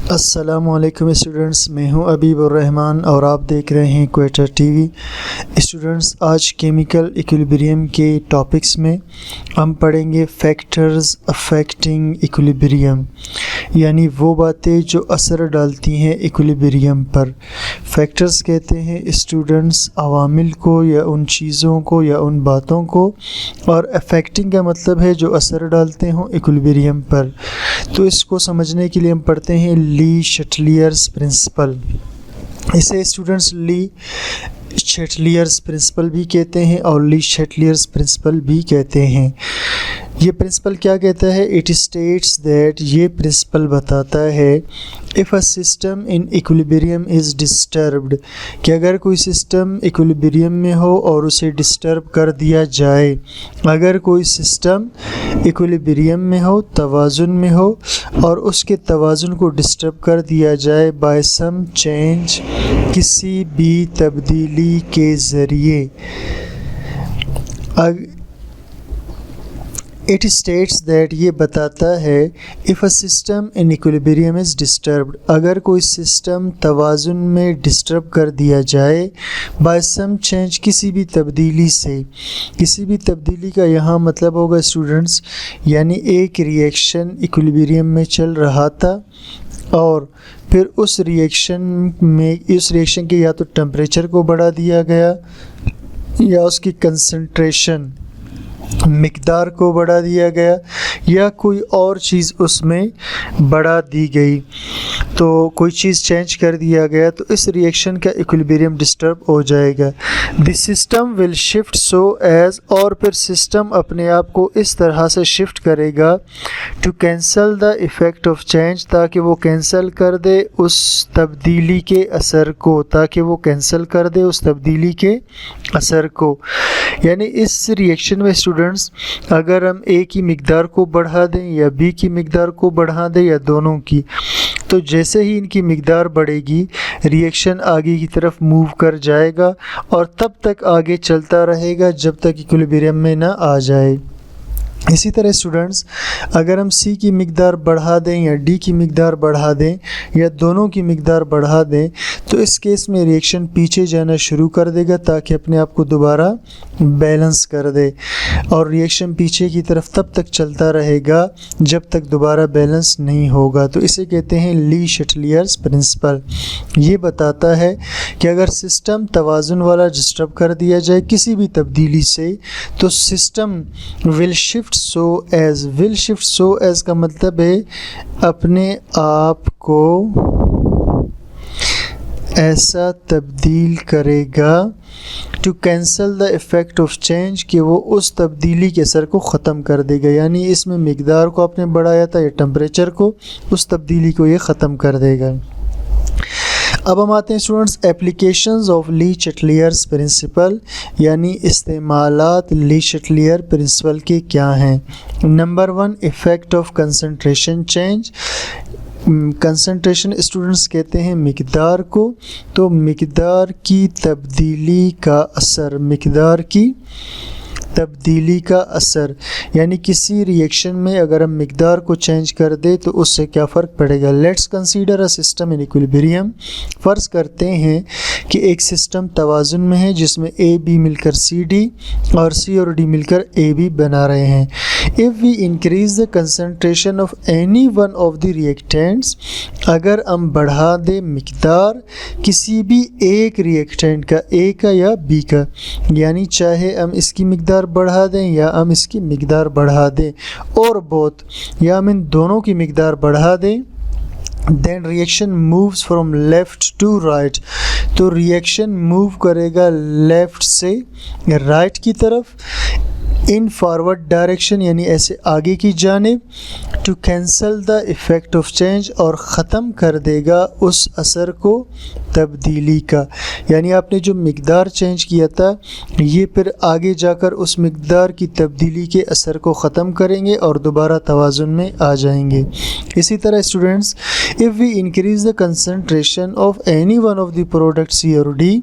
अस्सलामुअलैकुम स्टूडेंट्स, मैं हूं अबीबुर रहमान और आप देख रहे हैं क्वेटर टीवी। स्टूडेंट्स, आज केमिकल इक्विलिब्रियम के टॉपिक्स में हम पढ़ेंगे फैक्टर्स अफेक्टिंग इक्विलिब्रियम, यानी वो बातें जो असर डालती हैं इक्विलिब्रियम पर। फैक्टर्स कहते हैं स्टूडेंट्स अवामिल को या उन चीज़ों को या उन बातों को, और अफेक्टिंग का मतलब है जो असर डालते हों इक्विलिब्रियम पर। तो इसको समझने के लिए हम पढ़ते हैं ली शटलियर्स प्रिंसिपल। इसे स्टूडेंट्स ली शटलियर्स प्रिंसिपल भी कहते हैं और ली शटलियर्स प्रिंसिपल भी कहते हैं। ये प्रिंसिपल क्या कहता है? इट स्टेट्स दैट, ये प्रिंसिपल बताता है if a system in equilibrium is disturbed, कि अगर कोई सिस्टम इक्विलिब्रियम में हो और उसे डिस्टर्ब कर दिया जाए। अगर कोई सिस्टम इक्विलिब्रियम में हो, तवाज़ुन में हो, और उसके तवाज़ुन को डिस्टर्ब कर दिया जाए बाय सम चेंज, किसी भी तब्दीली के ज़रिए। इट स्टेट्स दैट, ये बताता है if a system in equilibrium is disturbed, अगर कोई सिस्टम तवाज़ुन में डिस्टर्ब कर दिया जाए बाय सम चेंज, किसी भी तब्दीली से। किसी भी तब्दीली का यहाँ मतलब होगा स्टूडेंट्स, यानी एक रिएक्शन इक्विलिब्रियम में चल रहा था और फिर उस रिएक्शन के या तो टेम्परेचर को बढ़ा दिया गया या उसकी कंसंट्रेशन मिकदार को बढ़ा दिया गया या कोई और चीज़ उसमें बढ़ा दी गई, तो कोई चीज़ चेंज कर दिया गया, तो इस रिएक्शन का इक्विलिब्रियम डिस्टर्ब हो जाएगा। This system will shift so as, और फिर सिस्टम अपने आप को इस तरह से शिफ्ट करेगा to cancel the effect of change, ताकि वो कैंसल कर दे उस तब्दीली के असर को, ताकि वो कैंसल कर दे उस तब्दीली के असर को। यानी इस रिएक्शन में स्टूडेंट्स अगर हम ए की मिकदार को बढ़ा दें या बी की मिकदार को बढ़ा दें या दोनों की, तो जैसे ही इनकी मिकदार बढ़ेगी रिएक्शन आगे की तरफ मूव कर जाएगा और तब तक आगे चलता रहेगा जब तक इक्विलिब्रियम में ना आ जाए। इसी तरह स्टूडेंट्स अगर हम सी की मिकदार बढ़ा दें या डी की मिकदार बढ़ा दें या दोनों की मिकदार बढ़ा दें, तो इस केस में रिएक्शन पीछे जाना शुरू कर देगा ताकि अपने आप को दोबारा बैलेंस कर दे, और रिएक्शन पीछे की तरफ तब तक चलता रहेगा जब तक दोबारा बैलेंस नहीं होगा। तो इसे कहते हैं ली शटलियर्स प्रिंसिपल। ये बताता है कि अगर सिस्टम तवाज़ुन वाला डिस्टर्ब कर दिया जाए किसी भी तब्दीली से, तो system will shift so as का मतलब है अपने आप को ऐसा तब्दील करेगा to cancel the effect of change, कि वो उस तब्दीली के असर को ख़त्म कर देगा। यानी इसमें मिकदार को आपने बढ़ाया था या टेम्परेचर को, उस तब्दीली को ये ख़त्म कर देगा। अब हम आते हैं students applications of Le Chatelier's principle, यानी इस्तेमालात ली शटलियर प्रिंसिपल के क्या हैं। Number 1, effect of concentration change. Concentration students कहते हैं मिकदार को, तो मिकदार की तब्दीली का असर, मिकदार की तब्दीली का असर, यानी किसी रिएक्शन में अगर हम मिकदार को चेंज कर दे तो उससे क्या फ़र्क पड़ेगा। Let's consider a system in equilibrium. फ़र्ज़ करते हैं कि एक सिस्टम तवाज़ुन में है जिसमें ए बी मिलकर सी डी और सी और डी मिलकर ए बी बना रहे हैं। If we increase the concentration of any one of the reactants, अगर हम बढ़ा दें मिकदार किसी भी एक रिएक्टेंट का, ए का या बी का, यानी चाहे हम इसकी मिकदार बढ़ा दें या हम इसकी मिकदार बढ़ा दें, और बोथ, या हम इन दोनों की मिकदार बढ़ा दें, then reaction moves from left to right, तो रिएक्शन मूव करेगा लेफ़्ट से राइट की तरफ, इन फॉरवर्ड डायरेक्शन, यानी ऐसे आगे की जानिब, to cancel the effect of change, और ख़त्म कर देगा उस असर को तब्दीली का। यानी आपने जो मिकदार चेंज किया था ये फिर आगे जाकर उस मिकदार की तब्दीली के असर को ख़त्म करेंगे और दोबारा तवाज़ुन में आ जाएंगे। इसी तरह students if we increase the concentration of any one of the product C और डी,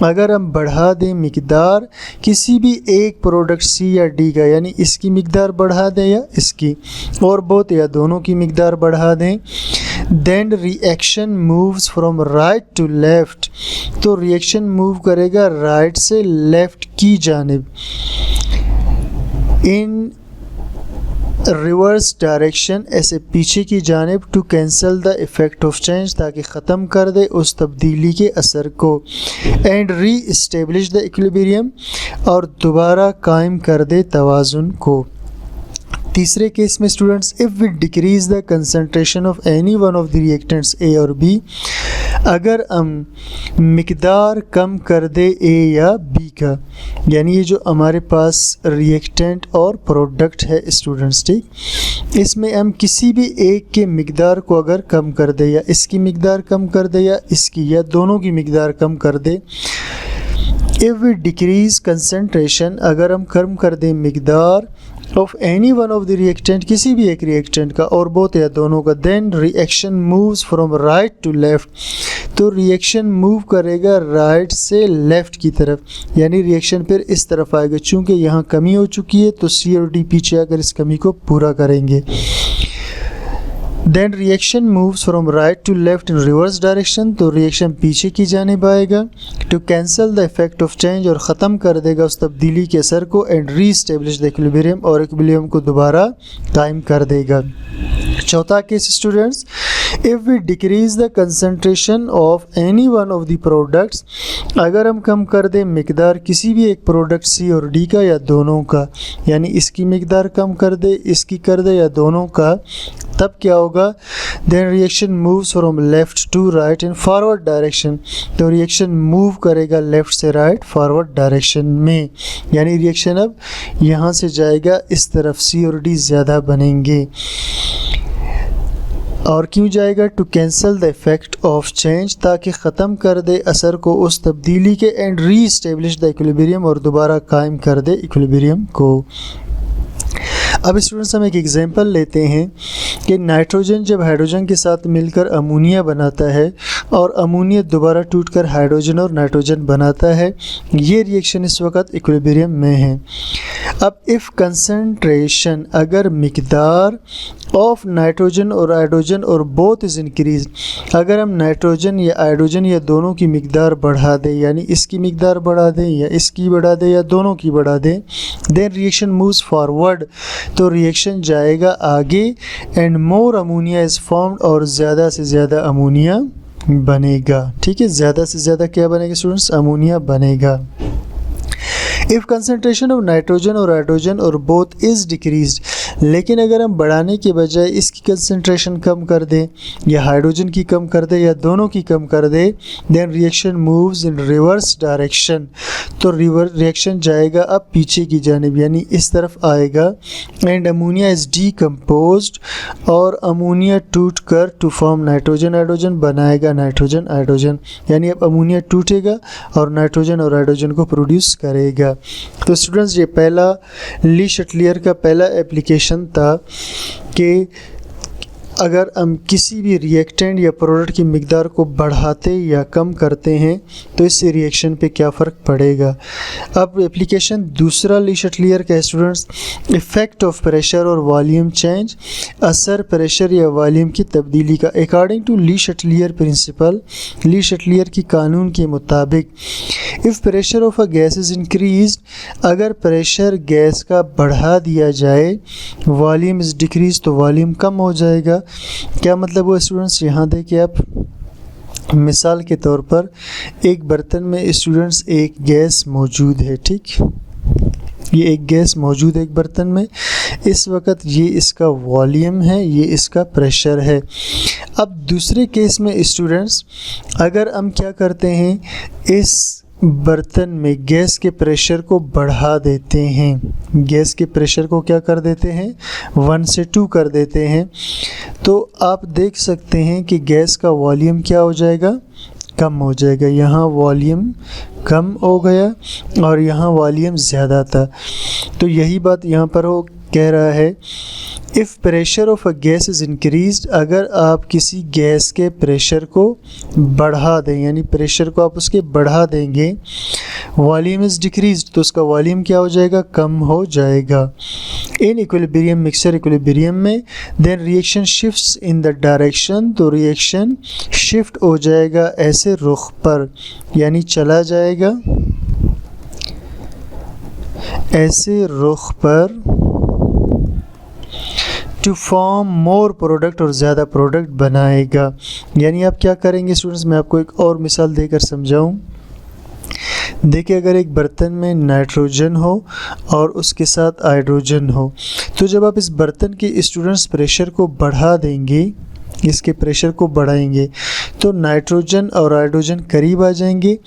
अगर हम बढ़ा दें मिकदार किसी भी एक प्रोडक्ट सी या या डी का, यानी इसकी मिकदार बढ़ा दें या इसकी, और बोथ या दोनों की मिकदार बढ़ा दें। Then reaction moves from right to left, तो रिएक्शन मूव करेगा राइट से लेफ़्ट की जानिब इन रिवर्स डायरेक्शन, ऐसे पीछे की जानिब, to cancel the effect of change, ताकि ख़त्म कर दे उस तब्दीली के असर को, and re establish the equilibrium, और दोबारा कायम कर दे तवाज़ुन को। तीसरे केस में students, if we decrease the concentration of any one of the reactants A और बी, अगर हम मिकदार कम कर दे ए या बी का, यानी ये जो हमारे पास रिएक्टेंट और प्रोडक्ट है स्टूडेंट्स, ठीक, इसमें हम किसी भी एक के मिकदार को अगर कम कर दे, या इसकी मिकदार कम कर दे या इसकी, या दोनों की मिकदार कम कर दे, इफ़ वी डिक्रीज़ कंसनट्रेशन, अगर हम कम कर दें मिकदार of any one of the reactant, किसी भी एक रिएक्टेंट का और बोथ या दोनों का, then reaction moves from right to left, तो रिएक्शन मूव करेगा राइट से लेफ़्ट की तरफ, यानी रिएक्शन फिर इस तरफ आएगा। चूँकि यहाँ कमी हो चुकी है तो सी और डी पीछे आकर इस कमी को पूरा करेंगे। Then reaction moves from right to left in reverse direction, तो रिएक्शन पीछे की जानिब आएगा, to cancel the effect of change, और ख़त्म कर देगा उस तब्दीली के असर को, and re establish the equilibrium, और इक्विलिब्रियम को दोबारा कायम कर देगा। चौथा case students, if we decrease the concentration of any one of the products, अगर हम कम कर दें मिकदार किसी भी एक प्रोडक्ट सी और डी का या दोनों का, यानी इसकी मिकदार कम कर दे, इसकी कर दे या दोनों का, तब क्या होगा, then reaction moves from left to right in forward direction, तो रिएक्शन मूव करेगा लेफ़्ट से राइट फॉरवर्ड डायरेक्शन में, यानी रिएक्शन अब यहाँ से जाएगा इस तरफ, सी और डी ज़्यादा बनेंगे। और क्यों जाएगा, to cancel the effect of change, ताकि ख़त्म कर दे असर को उस तब्दीली के, and re establish the equilibrium, और दोबारा कायम कर दे इक्विलिब्रियम को। अब स्टूडेंट्स हम एक एग्जांपल लेते हैं कि नाइट्रोजन जब हाइड्रोजन के साथ मिलकर अमोनिया बनाता है और अमोनिया दोबारा टूटकर हाइड्रोजन और नाइट्रोजन बनाता है, ये रिएक्शन इस वक्त इक्विलिब्रियम में है। अब इफ़ कंसंट्रेशन, अगर मिकदार ऑफ नाइट्रोजन और हाइड्रोजन और बोथ इज़ इंक्रीज, अगर हम नाइट्रोजन या हाइड्रोजन या दोनों की मिकदार बढ़ा दें, यानी इसकी मिकदार बढ़ा दें या इसकी बढ़ा दें या दोनों की बढ़ा दें, देन रिएक्शन मूव्स फॉरवर्ड, तो रिएक्शन जाएगा आगे, and more ammonia is formed, और ज़्यादा से ज़्यादा अमोनिया बनेगा। ठीक है, ज़्यादा से ज़्यादा क्या बनेगा स्टूडेंट्स, अमोनिया बनेगा। इफ़ कंसनट्रेशन ऑफ नाइट्रोजन और हाइड्रोजन और बोथ इज़ डिक्रीज्ड, लेकिन अगर हम बढ़ाने के बजाय इसकी कंसनट्रेशन कम कर दें, या हाइड्रोजन की कम कर दें या दोनों की कम कर दें, then reaction moves in reverse direction, तो रिएक्शन जाएगा अब पीछे की जानिब, यानी इस तरफ आएगा, एंड अमोनिया इज़ डीकम्पोज्ड, और अमोनिया टूट कर टू फॉर्म नाइट्रोजन हाइड्रोजन बनाएगा नाइट्रोजन हाइड्रोजन, यानी अब अमोनिया टूटेगा और नाइट्रोजन और हाइड्रोजन को प्रोड्यूस करेगा। तो स्टूडेंट्स ये पहला ली शटलियर का पहला एप्लीकेशन था कि अगर हम किसी भी रिएक्टेंट या प्रोडक्ट की मिकदार को बढ़ाते या कम करते हैं तो इससे रिएक्शन पे क्या फ़र्क पड़ेगा। अब एप्लीकेशन दूसरा ली शटलियर का स्टूडेंट्स, इफ़ेक्ट ऑफ प्रेशर और वॉल्यूम चेंज, असर प्रेशर या वॉल्यूम की तब्दीली का। According to Lee Chatelier principal, ली शटलियर की कानून के मुताबिक, if pressure of a gas is increase, अगर प्रेशर गैस का बढ़ा दिया जाए, वॉल्यूम इज़ डिक्रीज, तो वॉल्यूम कम हो जाएगा। क्या मतलब हुआ स्टूडेंट्स, यहाँ देखिए आप मिसाल के तौर पर एक बर्तन में स्टूडेंट्स एक गैस मौजूद है, ठीक, ये एक गैस मौजूद है एक बर्तन में, इस वक्त ये इसका वॉल्यूम है, ये इसका प्रेशर है। अब दूसरे केस में स्टूडेंट्स अगर हम क्या करते हैं, इस बर्तन में गैस के प्रेशर को बढ़ा देते हैं, गैस के प्रेशर को क्या कर देते हैं, 1 से 2 कर देते हैं, तो आप देख सकते हैं कि गैस का वॉल्यूम क्या हो जाएगा, कम हो जाएगा। यहाँ वॉल्यूम कम हो गया और यहाँ वॉल्यूम ज़्यादा था। तो यही बात यहाँ पर वो कह रहा है, if pressure of a gas is increased, अगर आप किसी गैस के प्रेशर को बढ़ा दें, यानी प्रेशर को आप उसके बढ़ा देंगे, वॉल्यूम इज़ डिक्रीज्ड, तो उसका वॉल्यूम क्या हो जाएगा, कम हो जाएगा। इन इक्विलिब्रियम मिक्सचर इक्विलिब्रियम में then reaction shifts in the direction, तो रिएक्शन शिफ्ट हो जाएगा ऐसे रुख पर, यानी चला जाएगा ऐसे रुख पर, टू फॉर्म मोर प्रोडक्ट, और ज़्यादा प्रोडक्ट बनाएगा। यानी आप क्या करेंगे स्टूडेंट्स, मैं आपको एक और मिसाल देकर समझाऊं। देखिए, अगर एक बर्तन में नाइट्रोजन हो और उसके साथ हाइड्रोजन हो, तो जब आप इस बर्तन के स्टूडेंट्स प्रेशर को बढ़ा देंगे, इसके प्रेशर को बढ़ाएंगे, तो नाइट्रोजन और हाइड्रोजन करीब आ जाएंगे।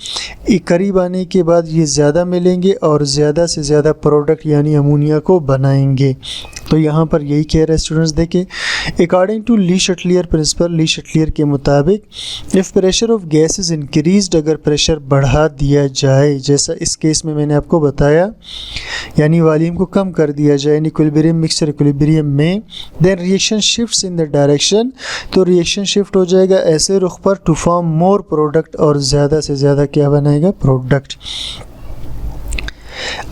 करीब आने के बाद ये ज़्यादा मिलेंगे और ज़्यादा से ज़्यादा प्रोडक्ट यानी अमोनिया को बनाएंगे। तो यहाँ पर यही कह रहे हैं स्टूडेंट्स, देखिए, according to Lee Chatelier principal, ली शटलियर के मुताबिक if pressure of gas is increased, अगर प्रेशर बढ़ा दिया जाए, जैसा इस केस में मैंने आपको बताया, यानी वॉल्यूम को कम कर दिया जाए इन इक्विलिब्रियम मिक्सचर इक्विलिब्रियम में, then reaction shifts in the direction, तो रिएक्शन शिफ्ट हो जाएगा ऐसे रुख पर, टू फॉर्म मोर प्रोडक्ट, और ज़्यादा से ज़्यादा क्या बनाएगा, प्रोडक्ट।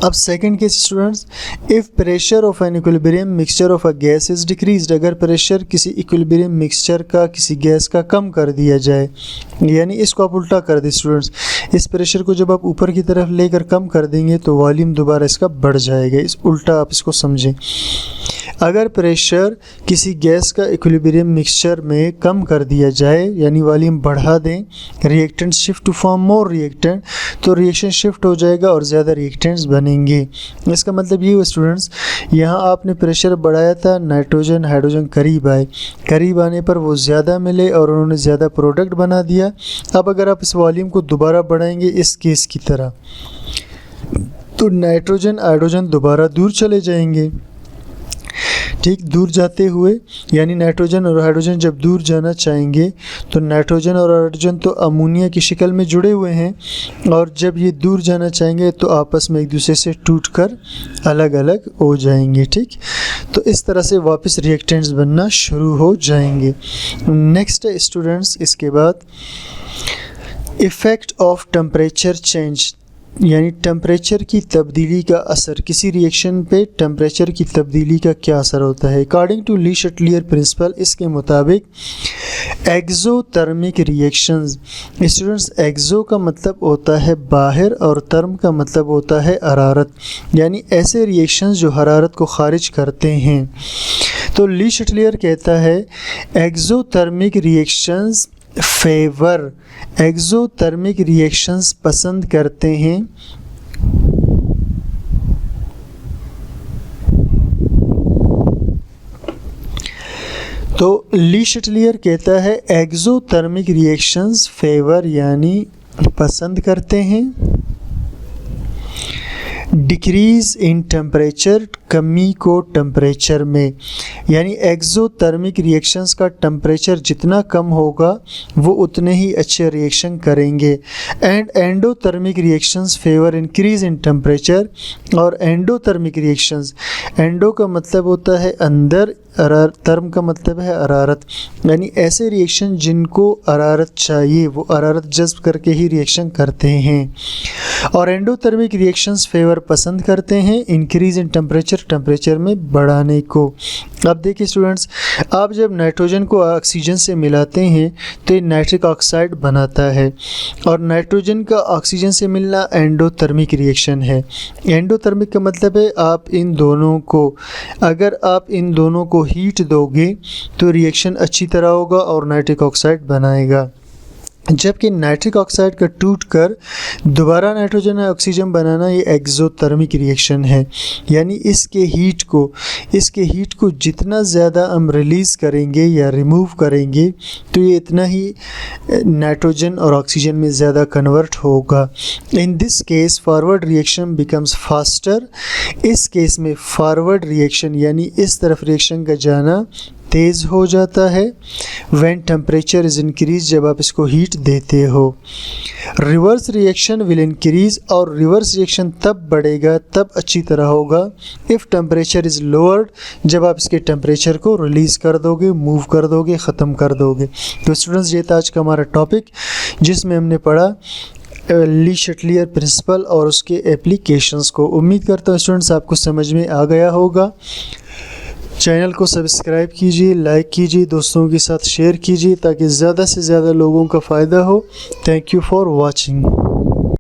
अब second case students, if pressure of an equilibrium mixture of a gas is decreased, अगर प्रेशर किसी इक्विलिब्रियम मिक्सचर का, किसी गैस का कम कर दिया जाए, यानी इसको आप उल्टा कर दें स्टूडेंट्स, इस प्रेशर को जब आप ऊपर की तरफ लेकर कम कर देंगे तो वॉल्यूम दोबारा इसका बढ़ जाएगा। इस उल्टा आप इसको समझें। अगर प्रेशर किसी गैस का इक्विलिब्रियम मिक्सचर में कम कर दिया जाए, यानी वॉल्यूम बढ़ा दें, reactant shift to form more reactant, तो रिएक्शन शिफ्ट हो जाएगा और ज़्यादा रिएक्टेंट्स बनेंगे। इसका मतलब ये हुआ स्टूडेंट्स, यहाँ आपने प्रेशर बढ़ाया था, नाइट्रोजन हाइड्रोजन करीब आए, करीब आने पर वो ज़्यादा मिले और उन्होंने ज़्यादा प्रोडक्ट बना दिया। अब अगर आप इस वॉल्यूम को दोबारा बढ़ाएंगे इस केस की तरह, तो नाइट्रोजन हाइड्रोजन दोबारा दूर चले जाएंगे। ठीक, दूर जाते हुए, यानी नाइट्रोजन और हाइड्रोजन जब दूर जाना चाहेंगे, तो नाइट्रोजन और हाइड्रोजन तो अमोनिया की शक्ल में जुड़े हुए हैं, और जब ये दूर जाना चाहेंगे तो आपस में एक दूसरे से टूटकर अलग अलग हो जाएंगे। ठीक, तो इस तरह से वापस रिएक्टेंट्स बनना शुरू हो जाएंगे। नेक्स्ट स्टूडेंट्स, इसके बाद इफ़ेक्ट ऑफ टेम्परेचर चेंज, यानी टेम्परेचर की तब्दीली का असर, किसी रिएक्शन पे टेम्परेचर की तब्दीली का क्या असर होता है। According to Lee Chatelier principal, इसके मुताबिक एक्सोथर्मिक रिएक्शंस, स्टूडेंट्स एक्सो का मतलब होता है बाहर और थर्म का मतलब होता है हरारत, यानी ऐसे रिएक्शंस जो हरारत को खारिज करते हैं। तो ली शटलियर कहता है exothermic reactions favour, exothermic reactions पसंद करते हैं तो ली शटलियर कहता है एक्सोथर्मिक रिएक्शंस फेवर, यानी पसंद करते हैं डिक्रीज़ इन टेम्परेचर, कमी को टेम्परेचर में, यानी एक्सोथर्मिक रिएक्शंस का टेम्परेचर जितना कम होगा वो उतने ही अच्छे रिएक्शन करेंगे। And endothermic reactions favour increase in temperature, और एंडोथर्मिक रिएक्शंस, एंडो का मतलब होता है अंदर, थर्म का मतलब है हरारत, यानी ऐसे रिएक्शन जिनको हरारत चाहिए वो हरारत जज्ब करके ही रिएक्शन करते हैं। और एंडोथर्मिक रिएक्शंस फेवर पसंद करते हैं इंक्रीज़ इन टेम्परेचर, टेम्परेचर में बढ़ाने को। अब देखिए स्टूडेंट्स, आप जब नाइट्रोजन को ऑक्सीजन से मिलाते हैं तो ये नाइट्रिक ऑक्साइड बनाता है, और नाइट्रोजन का ऑक्सीजन से मिलना एंडोथर्मिक रिएक्शन है। एंडोथर्मिक का मतलब है आप इन दोनों को, अगर आप इन दोनों को हीट दोगे तो रिएक्शन अच्छी तरह होगा और नाइट्रिक ऑक्साइड बनाएगा। जबकि नाइट्रिक ऑक्साइड का टूटकर दोबारा नाइट्रोजन और ऑक्सीजन बनाना ये एक्सोथर्मिक रिएक्शन है, यानी इसके हीट को जितना ज़्यादा हम रिलीज़ करेंगे या रिमूव करेंगे तो ये इतना ही नाइट्रोजन और ऑक्सीजन में ज़्यादा कन्वर्ट होगा। In this case forward reaction becomes faster, इस केस में फॉरवर्ड रिएक्शन यानी इस तरफ रिएक्शन का जाना तेज़ हो जाता है। व्हेन टेम्परेचर इज़ इंक्रीज, जब आप इसको हीट देते हो। रिवर्स रिएक्शन विल इंक्रीज, और रिवर्स रिएक्शन तब बढ़ेगा, तब अच्छी तरह होगा इफ़ टेम्परेचर इज़ लोअर्ड, जब आप इसके टेम्परेचर को रिलीज़ कर दोगे, मूव कर दोगे, ख़त्म कर दोगे। तो स्टूडेंट्स, ये था आज का हमारा टॉपिक जिसमें हमने पढ़ा ली शटलियर प्रिंसिपल और उसके एप्लीकेशंस को। उम्मीद करता हूँ स्टूडेंट्स आपको समझ में आ गया होगा। चैनल को सब्सक्राइब कीजिए, लाइक कीजिए, दोस्तों के साथ शेयर कीजिए ताकि ज़्यादा से ज़्यादा लोगों का फ़ायदा हो। Thank you for watching.